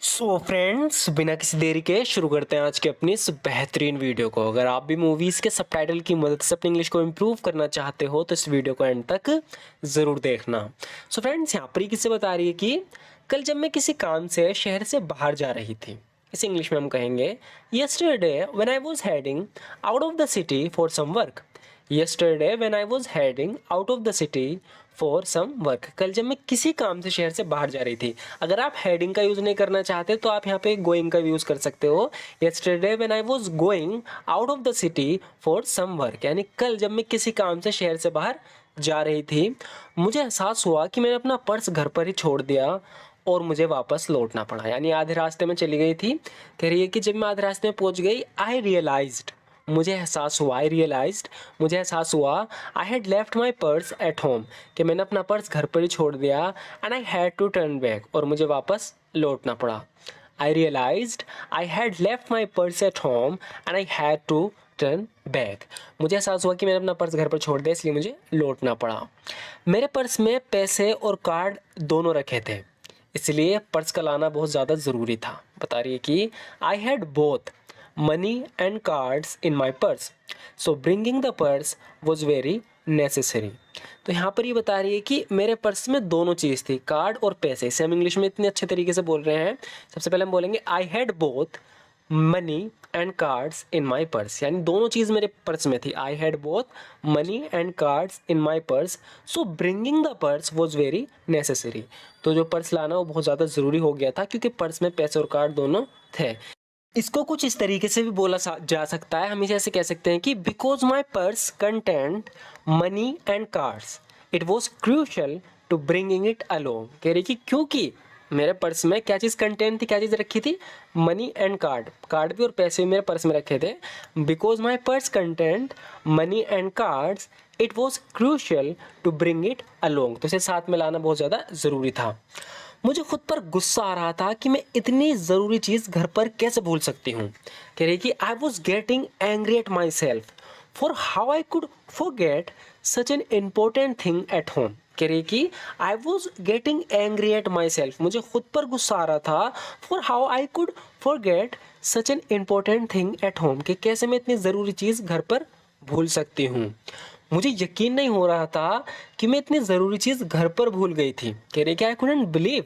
So friends, बिना किसी देरी के शुरू करते हैं आज के अपनी इस बेहतरीन वीडियो को। अगर आप भी मूवीज़ के सबटाइटल की मदद से अपनी इंग्लिश को इम्प्रूव करना चाहते हो तो इस वीडियो को एंड तक ज़रूर देखना। सो फ्रेंड्स, यहाँ पर ही किससे बता रही है कि कल जब मैं किसी काम से शहर से बाहर जा रही थी, इसे इंग्लिश में हम कहेंगे yesterday when I was heading out of the city for some work. Yesterday when I was heading out of the city for some work. कल जब मैं किसी काम से शहर से बाहर जा रही थी। अगर आप हेडिंग का यूज़ नहीं करना चाहते तो आप यहाँ पे गोइंग का यूज़ कर सकते हो। Yesterday when I was going out of the city for some work, यानी कल जब मैं किसी काम से शहर से बाहर जा रही थी, मुझे एहसास हुआ कि मैंने अपना पर्स घर पर ही छोड़ दिया और मुझे वापस लौटना पड़ा। यानी आधे रास्ते में चली गई थी। कह रही है कि जब मैं आधे रास्ते में पहुंच गई, आई रियलाइज्ड, मुझे एहसास हुआ, आई रियलाइज्ड, मुझे एहसास हुआ, I had left my purse at home, कि मैंने अपना पर्स घर पर ही छोड़ दिया। And I had to turn back, और मुझे वापस लौटना पड़ा। I realized I had left my purse at home and I had to turn back. मुझे एहसास हुआ कि मैंने अपना पर्स घर पर छोड़ दिया, इसलिए मुझे लौटना पड़ा। मेरे पर्स में पैसे और कार्ड दोनों रखे थे, इसलिए पर्स का लाना बहुत ज़्यादा ज़रूरी था। बता रही है कि I had both money and cards in my purse, so bringing the purse was very necessary. तो यहाँ पर ये बता रही है कि मेरे पर्स में दोनों चीज़ थी, कार्ड और पैसे। इसे हम इंग्लिश में इतने अच्छे तरीके से बोल रहे हैं। सबसे पहले हम बोलेंगे I had both money and cards in my purse, यानी दोनों चीज़ मेरे पर्स में थी। I had both money and cards in my purse, so bringing the purse was very necessary. तो जो पर्स लाना वो बहुत ज़्यादा ज़रूरी हो गया था, क्योंकि पर्स में पैसे और कार्ड दोनों थे। इसको कुछ इस तरीके से भी बोला जा सकता है। हम इसे ऐसे कह सकते हैं कि because my purse content money and cards it was crucial to bringing it along. कह रही कि क्योंकि मेरे पर्स में क्या चीज़ कंटेंट थी, क्या चीज़ रखी थी, मनी एंड कार्ड, कार्ड भी और पैसे भी मेरे पर्स में रखे थे। Because my purse content money and cards it was crucial to bring it along. तो इसे साथ में लाना बहुत ज़्यादा ज़रूरी था। मुझे खुद पर गुस्सा आ रहा था कि मैं इतनी ज़रूरी चीज़ घर पर कैसे भूल सकती हूँ। कह रही कि I was getting angry at my self for how I could forget such an important thing at home. कह रही कि I was getting angry at my self, मुझे खुद पर गुस्सा आ रहा था, for how I could forget such an important thing at home, कि कैसे मैं इतनी ज़रूरी चीज़ घर पर भूल सकती हूँ। मुझे यकीन नहीं हो रहा था कि मैं इतनी ज़रूरी चीज़ घर पर भूल गई थी। कह रही कि I couldn't believe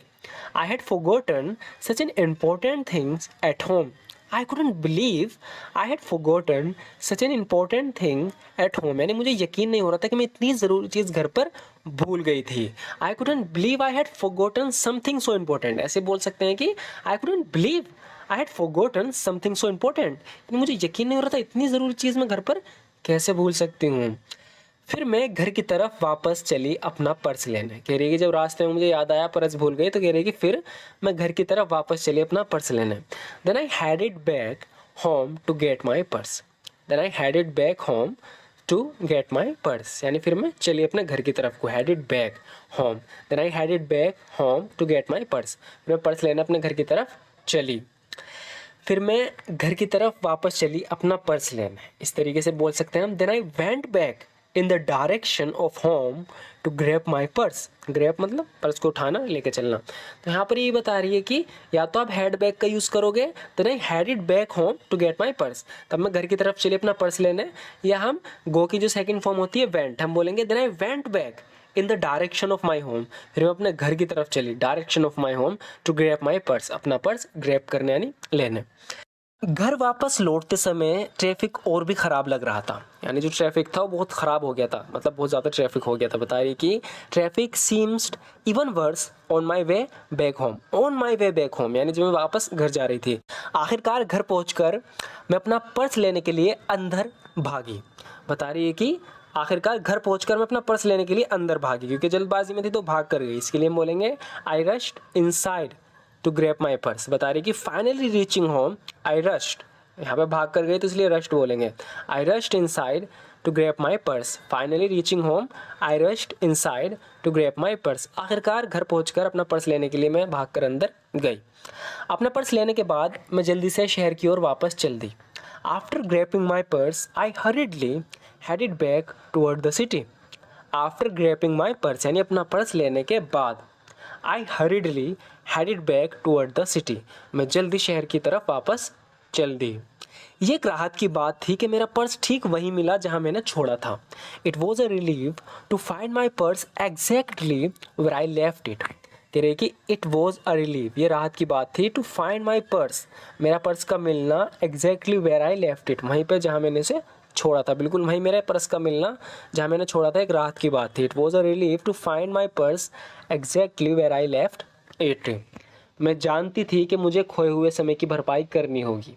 I had forgotten such an important things at home. I couldn't believe I had forgotten such an important thing at home, यानी मुझे यकीन नहीं हो रहा था कि मैं इतनी ज़रूरी चीज़ घर पर भूल गई थी। I couldn't believe I had forgotten something so important, ऐसे बोल सकते हैं कि I couldn't believe I had forgotten something so important, मुझे यकीन नहीं हो रहा था इतनी ज़रूरी चीज़ मैं घर पर कैसे भूल सकती हूँ। फिर मैं घर की तरफ वापस चली अपना पर्स लेने। कह रही है कि जब रास्ते में मुझे याद आया पर्स भूल गई, तो कह रही है कि फिर मैं घर की तरफ वापस चली अपना पर्स लेने। Then I had it back home to get my purse, then I had it back home to get my purse, यानी फिर मैं चली अपने घर की तरफ को, had it back home, then I had it back home to get my purse. फिर मैं पर्स लेने अपने घर की तरफ चली। फिर मैं घर की तरफ वापस चली अपना पर्स लेने, इस तरीके से बोल सकते हैं हम। Then I went back in the direction of home to grab my purse. Grab मतलब पर्स को उठाना, लेके चलना। तो यहाँ पर ये बता रही है कि या तो आप हैड बैग का यूज़ करोगे, then I had it back home to get my purse, तब मैं घर की तरफ चली अपना पर्स लेने, या हम गो की जो सेकंड फॉर्म होती है वेंट, हम बोलेंगे then I went back in the direction of my home. फिर मैं अपने घर की तरफ चली, direction of my home to grab my purse, अपना पर्स ग्रैब करने यानी लेने। घर वापस लौटते समय ट्रैफिक और भी ख़राब लग रहा था, यानी जो ट्रैफिक था वो बहुत ख़राब हो गया था, मतलब बहुत ज़्यादा ट्रैफिक हो गया था। बता रही कि traffic seemed even worse on my way back home, on my way back home, यानी जब मैं वापस घर जा रही थी। आखिरकार घर पहुंचकर मैं अपना पर्स लेने के लिए अंदर भागी। बता रही है कि आखिरकार घर पहुंचकर मैं अपना पर्स लेने के लिए अंदर भागी, क्योंकि जल्दबाजी में थी तो भाग कर गई। इसके लिए हम बोलेंगे I rushed inside to grab my purse. बता रही कि finally reaching home I rushed, यहाँ पे भाग कर गए तो इसलिए रश्ड बोलेंगे। I rushed inside to grab my purse, finally reaching home I rushed inside to grab my purse. आखिरकार घर पहुंचकर अपना पर्स लेने के लिए मैं भाग कर अंदर गई। अपना पर्स लेने के बाद मैं जल्दी से शहर की ओर वापस चल दी। After grabbing my purse I hurriedly had it back toward the city. After grabbing my purse यानी अपना पर्स लेने के बाद, I hurriedly headed back toward the city, मैं जल्दी शहर की तरफ वापस चल दी। ये एक राहत की बात थी कि मेरा पर्स ठीक वहीं मिला जहां मैंने छोड़ा था। It was a relief to find my purse exactly where I left it. कह रहे कि इट वॉज अ रिलीफ, ये राहत की बात थी, टू फाइंड माई पर्स, मेरा पर्स का मिलना, exactly where I left it, वहीं पे जहाँ मैंने इसे छोड़ा था, बिल्कुल वहीं मेरे पर्स का मिलना जहाँ मैंने छोड़ा था, एक राहत की बात थी। It was a relief to find my purse exactly where I left it. मैं जानती थी कि मुझे खोए हुए समय की भरपाई करनी होगी।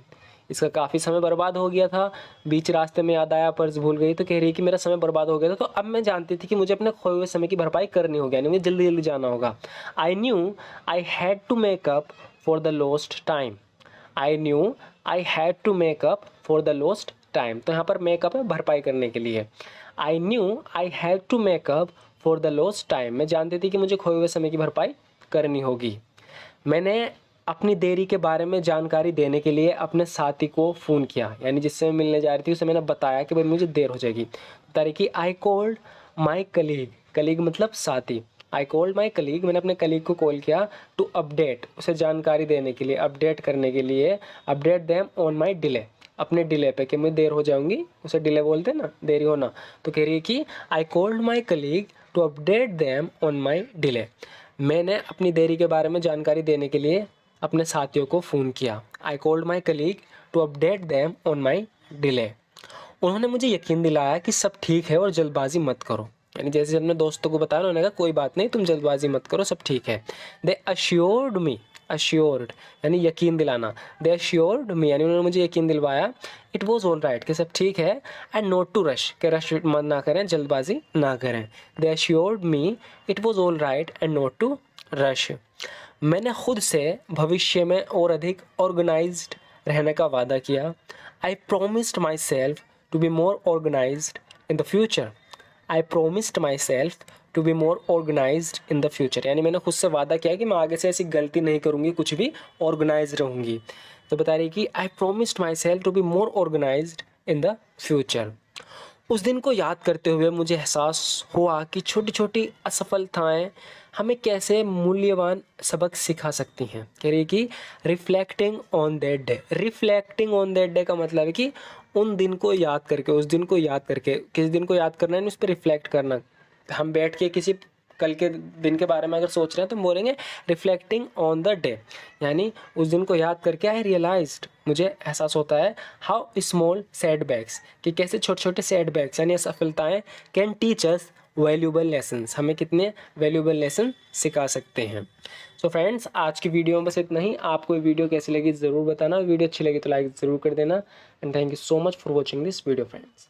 इसका काफ़ी समय बर्बाद हो गया था, बीच रास्ते में याद आया पर्स भूल गई, तो कह रही है कि मेरा समय बर्बाद हो गया था, तो अब मैं जानती थी कि मुझे अपने खोए हुए समय की भरपाई करनी होगी, यानी मुझे जल्दी जल्दी जाना होगा। I knew I had to make up for the lost time. I knew I had to make up for the lost time, तो यहाँ पर मेकअप है भरपाई करने के लिए। I knew I had to make up for the lost time, मैं जानती थी कि मुझे खोए हुए समय की भरपाई करनी होगी। मैंने अपनी देरी के बारे में जानकारी देने के लिए अपने साथी को फ़ोन किया, यानी जिससे मैं मिलने जा रही थी उसे मैंने बताया कि भाई मुझे देर हो जाएगी। बता रही कि I called my colleague, colleague मतलब साथी, आई कॉल्ड माई कलीग, मैंने अपने कलीग को कॉल किया, टू अपडेट, उसे जानकारी देने के लिए, अपडेट करने के लिए, update them on my delay, अपने डिले पे, कि मैं देर हो जाऊंगी, उसे डिले बोलते हैं ना, देरी होना। तो कह रही है कि I called my colleague to update them on my delay, मैंने अपनी देरी के बारे में जानकारी देने के लिए अपने साथियों को फ़ोन किया। I called my colleague to update them on my delay. उन्होंने मुझे यकीन दिलाया कि सब ठीक है और जल्दबाजी मत करो, यानी जैसे अपने दोस्तों को बताया, उन्होंने कहा कोई बात नहीं, तुम जल्दबाजी मत करो, सब ठीक है। दे अश्योर्ड मी, अश्योर्ड यानी यकीन दिलाना, दे अश्योर्ड मी यानी उन्होंने मुझे यकीन दिलवाया, इट वॉज ऑल राइट, कि सब ठीक है, एंड नॉट टू रश, कि रश मत ना करें, जल्दबाजी ना करें। They assured me it was all right and not to rush. मैंने खुद से भविष्य में और अधिक ऑर्गेनाइज्ड रहने का वादा किया। I promised myself to be more organised in the future. I promised myself to be more organised in the future, यानी मैंने खुद से वादा किया कि मैं आगे से ऐसी गलती नहीं करूँगी, कुछ भी ऑर्गेनाइज रहूँगी। तो बता रही कि I promised myself to be more organised in the future. उस दिन को याद करते हुए मुझे एहसास हुआ कि छोटी छोटी असफलताएं हमें कैसे मूल्यवान सबक सिखा सकती हैं। कह रही कि reflecting on that day, reflecting on that day का मतलब है कि उन दिन को याद करके, उस दिन को याद करके, किस दिन को याद करना है, उस पर रिफ्लेक्ट करना। हम बैठ के किसी कल के दिन के बारे में अगर सोच रहे हैं तो हम बोलेंगे रिफ्लेक्टिंग ऑन द डे, यानी उस दिन को याद करके आई रियलाइज्ड, मुझे एहसास होता है, हाउ स्मॉल सेटबैक्स, कि कैसे छोटे छोटे सेटबैक्स यानी असफलताएं can teach us valuable lessons, हमें कितने वैल्यूबल लेसन सिखा सकते हैं। सो फ्रेंड्स, आज की वीडियो में बस इतना ही। आपको ये वीडियो कैसी लगी ज़रूर बताना, वीडियो अच्छी लगी तो लाइक ज़रूर कर देना, and thank you so much for watching this video friends.